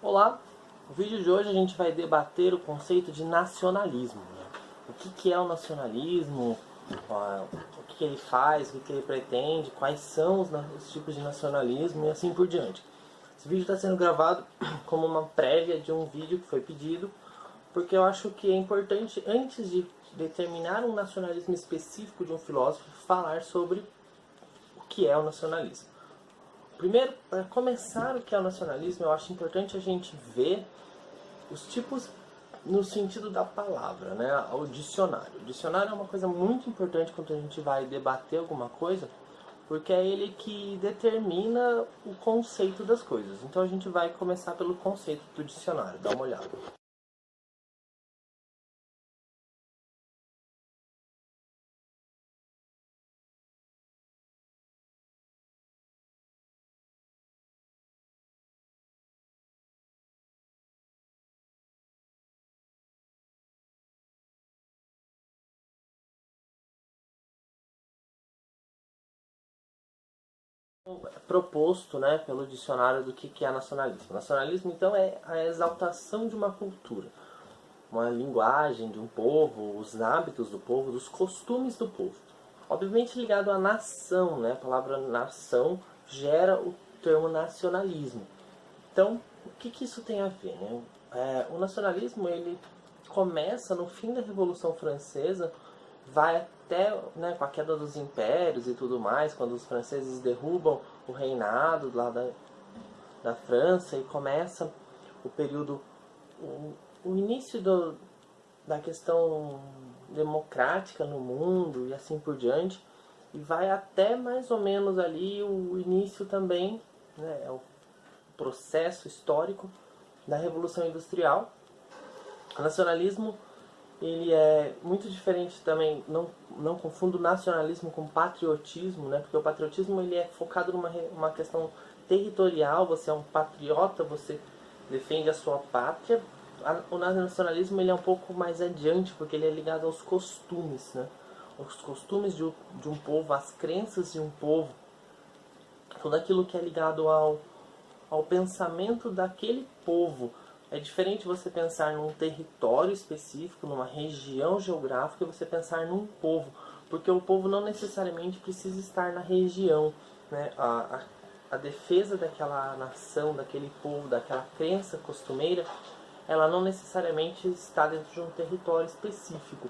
Olá, no vídeo de hoje a gente vai debater o conceito de nacionalismo, né? O que é o nacionalismo, o que ele faz, o que ele pretende, quais são os tipos de nacionalismo e assim por diante. Esse vídeo está sendo gravado como uma prévia de um vídeo que foi pedido, porque eu acho que é importante, antes de determinar um nacionalismo específico de um filósofo, falar sobre o que é o nacionalismo. Primeiro, para começar o que é o nacionalismo, eu acho importante a gente ver os tipos no sentido da palavra, né? O dicionário. O dicionário é uma coisa muito importante quando a gente vai debater alguma coisa, porque é ele que determina o conceito das coisas. Então a gente vai começar pelo conceito do dicionário, dá uma olhada. Proposto, né, pelo dicionário do que é nacionalismo. Nacionalismo, então, é a exaltação de uma cultura, uma linguagem de um povo, os hábitos do povo, dos costumes do povo. Obviamente ligado à nação, né? A palavra nação gera o termo nacionalismo. Então, o que isso tem a ver, né? O nacionalismo, ele começa no fim da Revolução Francesa, vai até, né, com a queda dos impérios e tudo mais, quando os franceses derrubam o reinado lá da França e começa o período, o início da questão democrática no mundo e assim por diante, e vai até mais ou menos ali o início também, né, o processo histórico da Revolução Industrial. O nacionalismo, ele é muito diferente também, não confundo nacionalismo com patriotismo, né? Porque o patriotismo ele é focado numa questão territorial, você é um patriota, você defende a sua pátria. O nacionalismo ele é um pouco mais adiante, porque ele é ligado aos costumes, né? Os costumes de um povo, as crenças de um povo, tudo aquilo que é ligado ao pensamento daquele povo. É diferente você pensar num território específico, numa região geográfica, e você pensar num povo, porque o povo não necessariamente precisa estar na região, né? A defesa daquela nação, daquele povo, daquela crença costumeira, ela não necessariamente está dentro de um território específico.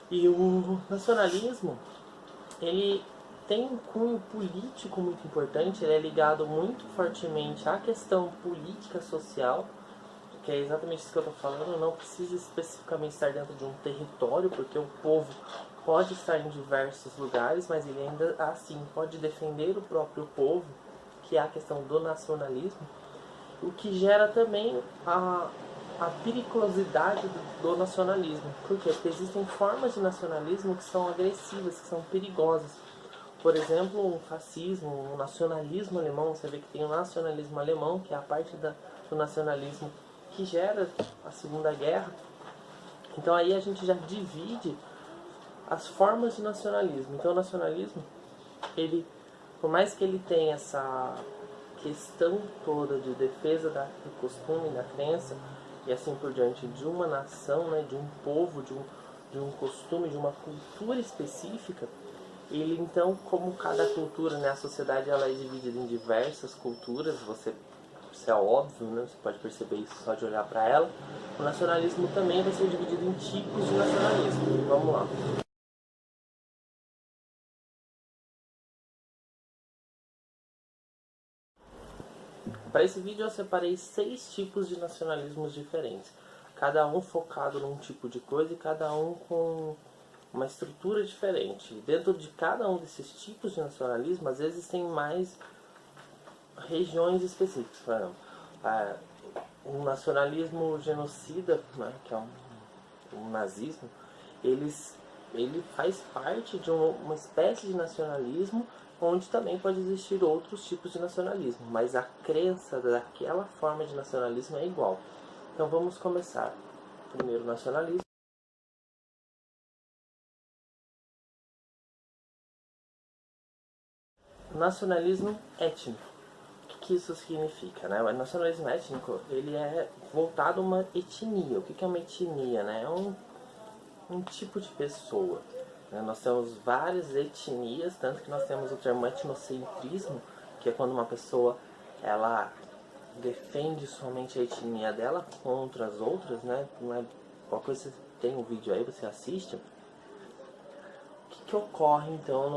E o nacionalismo, ele tem um cunho político muito importante, ele é ligado muito fortemente à questão política social, que é exatamente isso que eu estou falando, não precisa especificamente estar dentro de um território, porque o povo pode estar em diversos lugares, mas ele ainda assim pode defender o próprio povo, que é a questão do nacionalismo, o que gera também a periculosidade do nacionalismo. Por quê? Porque existem formas de nacionalismo que são agressivas, que são perigosas. Por exemplo, o fascismo, o nacionalismo alemão, você vê que tem o nacionalismo alemão, que é a parte do nacionalismo que gera a Segunda Guerra. Então aí a gente já divide as formas de nacionalismo. Então o nacionalismo, ele, por mais que ele tenha essa questão toda de defesa do costume, da crença e assim por diante de uma nação, né, de um povo, de um costume, de uma cultura específica, ele então, como cada cultura, né, a sociedade ela é dividida em diversas culturas, isso é óbvio, né, você pode perceber isso só de olhar para ela. O nacionalismo também vai ser dividido em tipos de nacionalismo. Vamos lá. Para esse vídeo eu separei 6 tipos de nacionalismos diferentes, cada um focado num tipo de coisa e cada um com uma estrutura diferente. Dentro de cada um desses tipos de nacionalismo, às vezes tem mais regiões específicas. Por exemplo, um nacionalismo genocida, né, que é um nazismo, ele faz parte de uma espécie de nacionalismo onde também pode existir outros tipos de nacionalismo, mas a crença daquela forma de nacionalismo é igual. Então vamos começar. Primeiro, nacionalismo. Nacionalismo étnico. O que isso significa, né? O nacionalismo étnico, ele é voltado a uma etnia. O que é uma etnia, né? É um tipo de pessoa. Né? Nós temos várias etnias, tanto que nós temos o termo etnocentrismo, que é quando uma pessoa ela defende somente a etnia dela contra as outras, né? Não é, qualquer coisa, você tem um vídeo aí, você assiste. O que ocorre então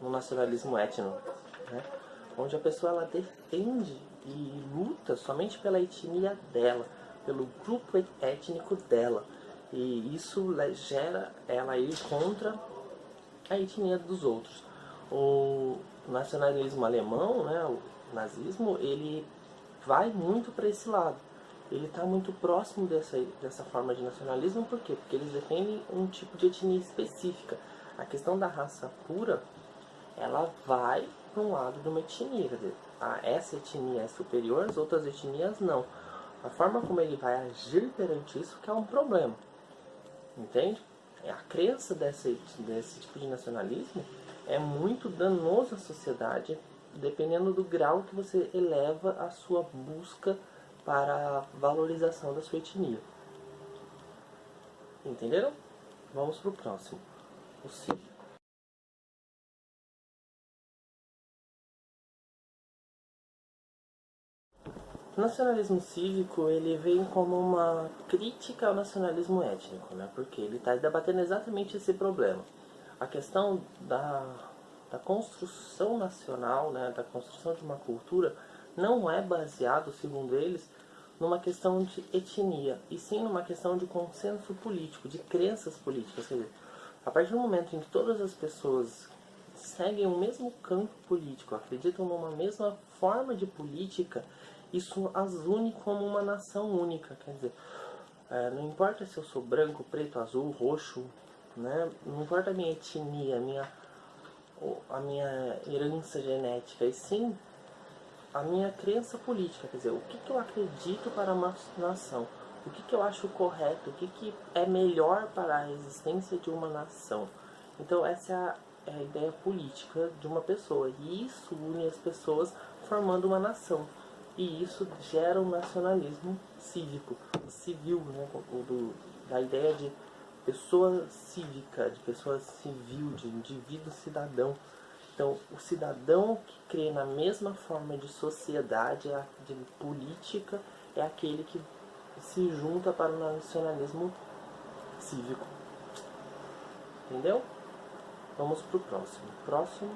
no nacionalismo étnico, né? Onde a pessoa ela defende e luta somente pela etnia dela, pelo grupo étnico dela, e isso gera ela ir contra a etnia dos outros. O nacionalismo alemão, né, o nazismo, ele vai muito para esse lado. Ele está muito próximo dessa forma de nacionalismo, por quê? Porque eles defendem um tipo de etnia específica. A questão da raça pura, ela vai para um lado de uma etnia, quer dizer, essa etnia é superior, as outras etnias não. A forma como ele vai agir perante isso que é um problema, entende? A crença desse tipo de nacionalismo é muito danoso à sociedade, dependendo do grau que você eleva a sua busca para a valorização da sua etnia. Entenderam? Vamos para o próximo. O cívico. O nacionalismo cívico, ele vem como uma crítica ao nacionalismo étnico, né? Porque ele está debatendo exatamente esse problema. A questão da construção nacional, né? Da construção de uma cultura, não é baseado, segundo eles, numa questão de etnia, e sim numa questão de consenso político, de crenças políticas. Quer dizer, a partir do momento em que todas as pessoas seguem o mesmo campo político, acreditam numa mesma forma de política, isso as une como uma nação única. Quer dizer, não importa se eu sou branco, preto, azul, roxo, né? Não importa a minha etnia, a minha herança genética, e sim a minha crença política. Quer dizer, o que eu acredito para uma nação, o que eu acho correto, o que é melhor para a existência de uma nação. Então essa é a ideia política de uma pessoa, e isso une as pessoas formando uma nação. E isso gera um nacionalismo cívico, civil, né? Da ideia de pessoa cívica, de pessoa civil, de indivíduo cidadão. Então, o cidadão que crê na mesma forma de sociedade, de política, é aquele que se junta para o nacionalismo cívico. Entendeu? Vamos para o próximo. Próximo.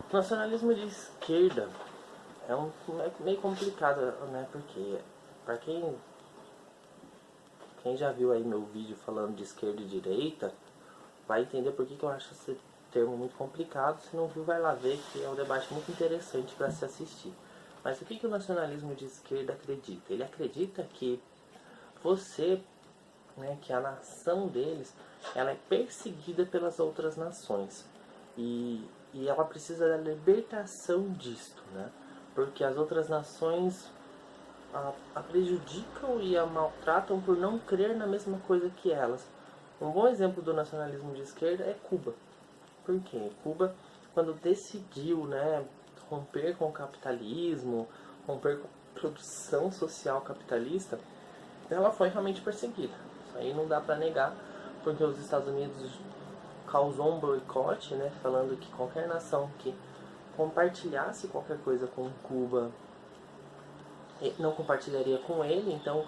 O nacionalismo de esquerda é meio complicado, né? Porque, para quem já viu aí meu vídeo falando de esquerda e direita, vai entender por que eu acho esse termo muito complicado. Se não viu, vai lá ver, que é um debate muito interessante para se assistir. Mas o que o nacionalismo de esquerda acredita? Ele acredita que que a nação deles, ela é perseguida pelas outras nações. E ela precisa da libertação disto, né? Porque as outras nações a prejudicam e a maltratam por não crer na mesma coisa que elas. Um bom exemplo do nacionalismo de esquerda é Cuba. Por quê? Cuba, quando decidiu, né, romper com o capitalismo, romper com a produção social capitalista, ela foi realmente perseguida. Isso aí não dá para negar, porque os Estados Unidos causou um boicote, né, falando que qualquer nação que compartilhasse qualquer coisa com Cuba não compartilharia com ele. Então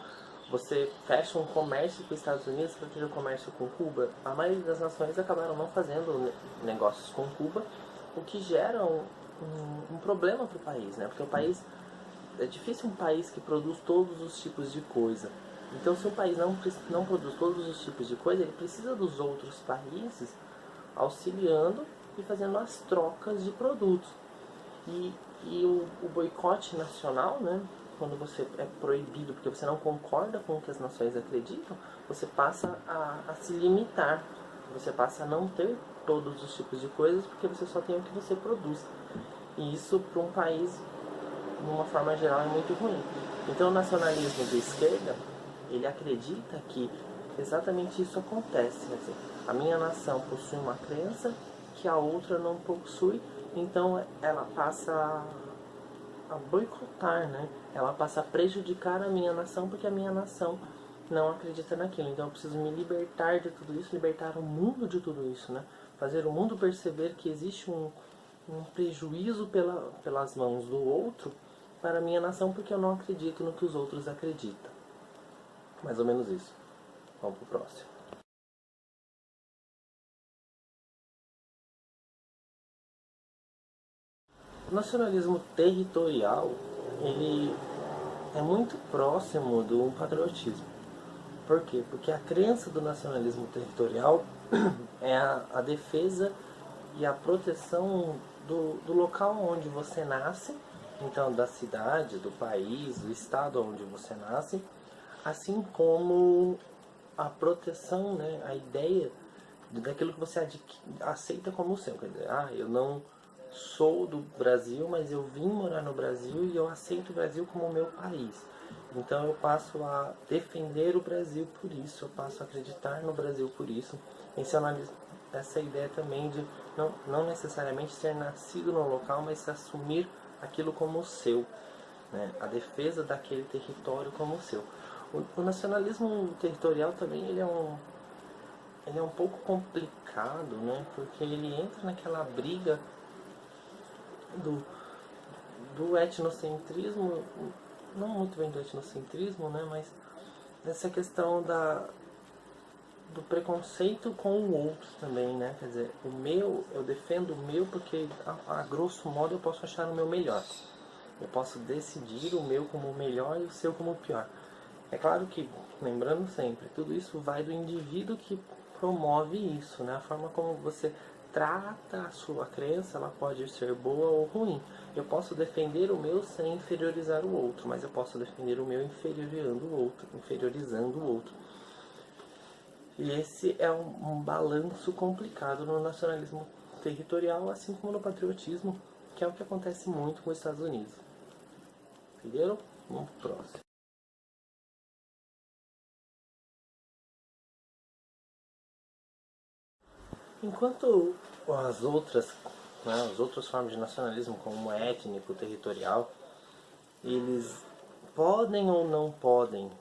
você fecha um comércio com os Estados Unidos para ter um comércio com Cuba. A maioria das nações acabaram não fazendo negócios com Cuba, o que gera um problema para o país, né? Porque o país, é difícil um país que produz todos os tipos de coisa. Então, se um país não produz todos os tipos de coisa, ele precisa dos outros países auxiliando e fazendo as trocas de produtos. E o boicote nacional, né, quando você é proibido porque você não concorda com o que as nações acreditam, você passa a se limitar, você passa a não ter todos os tipos de coisas porque você só tem o que você produz. E isso para um país, de uma forma geral, é muito ruim. Então o nacionalismo de esquerda, ele acredita que exatamente isso acontece. Quer dizer, a minha nação possui uma crença que a outra não possui, então ela passa a boicotar, né? Ela passa a prejudicar a minha nação porque a minha nação não acredita naquilo. Então eu preciso me libertar de tudo isso, libertar o mundo de tudo isso, né? Fazer o mundo perceber que existe um prejuízo pelas mãos do outro para a minha nação porque eu não acredito no que os outros acreditam. Mais ou menos isso. Vamos pro próximo. O nacionalismo territorial, ele é muito próximo do patriotismo. Por quê? Porque a crença do nacionalismo territorial é a defesa e a proteção do local onde você nasce, então da cidade, do país, do estado onde você nasce, assim como a proteção, né, a ideia daquilo que você aceita como seu. Quer dizer, eu não sou do Brasil, mas eu vim morar no Brasil e eu aceito o Brasil como meu país. Então eu passo a defender o Brasil por isso, eu passo a acreditar no Brasil por isso. Essa ideia também de não necessariamente ser nascido no local, mas se assumir aquilo como seu, né? A defesa daquele território como seu. O nacionalismo territorial também ele é um pouco complicado, né? Porque ele entra naquela briga do etnocentrismo, não muito bem do etnocentrismo, né? Mas dessa questão do preconceito com o outro também, né? Quer dizer, o meu, eu defendo o meu porque a grosso modo eu posso achar o meu melhor. Eu posso decidir o meu como o melhor e o seu como o pior. É claro que, lembrando sempre, tudo isso vai do indivíduo que promove isso, né? A forma como você trata a sua crença, ela pode ser boa ou ruim. Eu posso defender o meu sem inferiorizar o outro, mas eu posso defender o meu inferiorizando o outro. E esse é um balanço complicado no nacionalismo territorial, assim como no patriotismo, que é o que acontece muito com os Estados Unidos. Entenderam? Vamos pro próximo. Enquanto as outras formas de nacionalismo, como o étnico, territorial, eles podem ou não podem,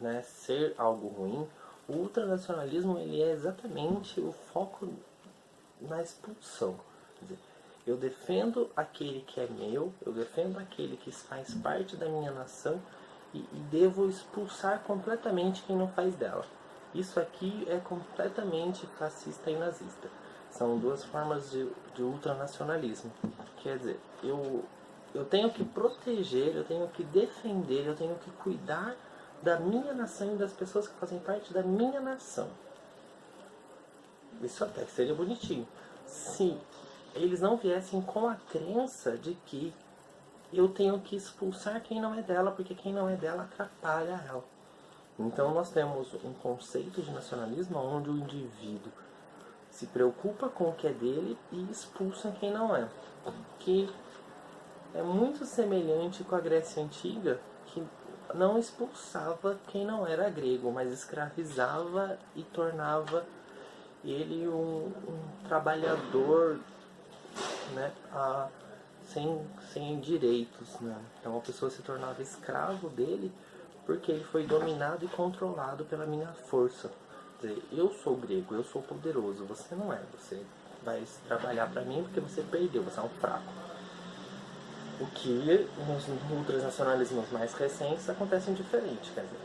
né, ser algo ruim, o ultranacionalismo ele é exatamente o foco na expulsão. Quer dizer, eu defendo aquele que é meu, eu defendo aquele que faz parte da minha nação e devo expulsar completamente quem não faz dela. Isso aqui é completamente fascista e nazista. São duas formas de ultranacionalismo. Quer dizer, eu tenho que proteger, eu tenho que defender, eu tenho que cuidar da minha nação e das pessoas que fazem parte da minha nação. Isso até que seria bonitinho. Se eles não viessem com a crença de que eu tenho que expulsar quem não é dela, porque quem não é dela atrapalha ela. Então nós temos um conceito de nacionalismo onde o indivíduo se preocupa com o que é dele e expulsa quem não é. Que é muito semelhante com a Grécia Antiga, que não expulsava quem não era grego, mas escravizava e tornava ele um trabalhador, né, sem direitos. Né? Então a pessoa se tornava escravo dele porque ele foi dominado e controlado pela minha força. Quer dizer, eu sou grego, eu sou poderoso, você não é. Você vai trabalhar para mim porque você perdeu, você é um fraco. O que nos ultranacionalismos mais recentes acontece diferente, quer dizer.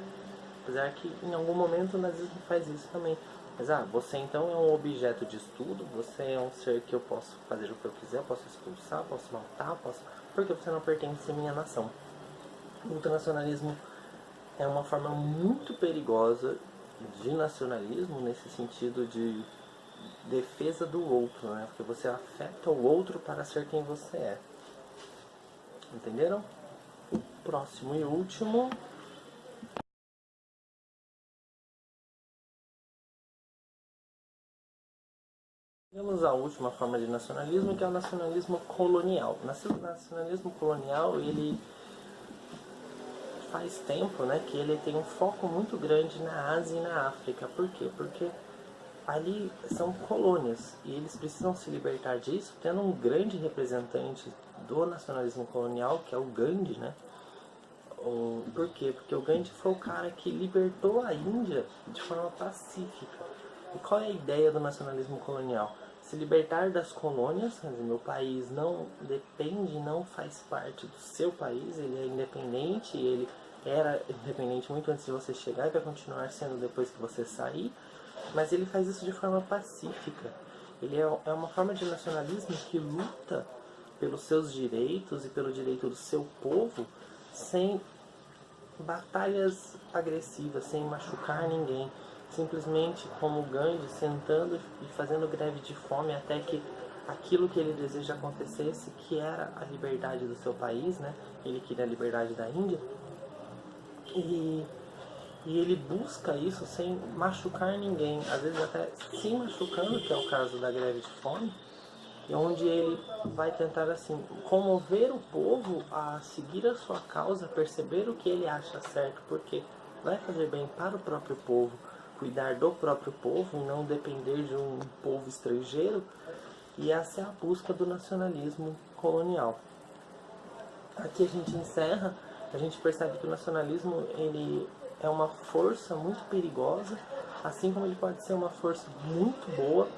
Apesar que em algum momento o nazismo faz isso também. Mas você então é um objeto de estudo, você é um ser que eu posso fazer o que eu quiser, eu posso expulsar, posso matar, porque você não pertence à minha nação. O ultranacionalismo é uma forma muito perigosa de nacionalismo, nesse sentido de defesa do outro, né? Porque você afeta o outro para ser quem você é. Entenderam? O próximo e último. Temos a última forma de nacionalismo, que é o nacionalismo colonial. O nacionalismo colonial, ele faz tempo, né, que ele tem um foco muito grande na Ásia e na África. Por quê? Porque ali são colônias e eles precisam se libertar disso, tendo um grande representante do nacionalismo colonial, que é o Gandhi, né? Por quê? Porque o Gandhi foi o cara que libertou a Índia de forma pacífica. E qual é a ideia do nacionalismo colonial? Se libertar das colônias, quer dizer, meu país não depende, não faz parte do seu país, ele é independente, ele era independente muito antes de você chegar e vai continuar sendo depois que você sair, mas ele faz isso de forma pacífica. Ele é uma forma de nacionalismo que luta pelos seus direitos e pelo direito do seu povo sem batalhas agressivas, sem machucar ninguém. Simplesmente como Gandhi, sentando e fazendo greve de fome até que aquilo que ele deseja acontecesse, que era a liberdade do seu país, né? Ele queria a liberdade da Índia. E ele busca isso sem machucar ninguém, às vezes até se machucando, que é o caso da greve de fome, onde ele vai tentar assim comover o povo a seguir a sua causa, perceber o que ele acha certo, porque vai fazer bem para o próprio povo, cuidar do próprio povo e não depender de um povo estrangeiro. E essa é a busca do nacionalismo colonial. Aqui a gente encerra, a gente percebe que o nacionalismo ele é uma força muito perigosa, assim como ele pode ser uma força muito boa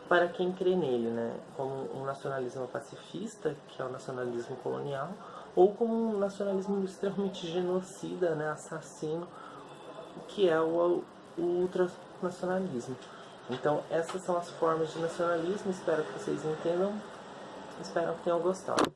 para quem crê nele, né? Como um nacionalismo pacifista, que é o nacionalismo colonial, ou como um nacionalismo extremamente genocida, né? Assassino, que é o ultranacionalismo. Então essas são as formas de nacionalismo, espero que vocês entendam, espero que tenham gostado.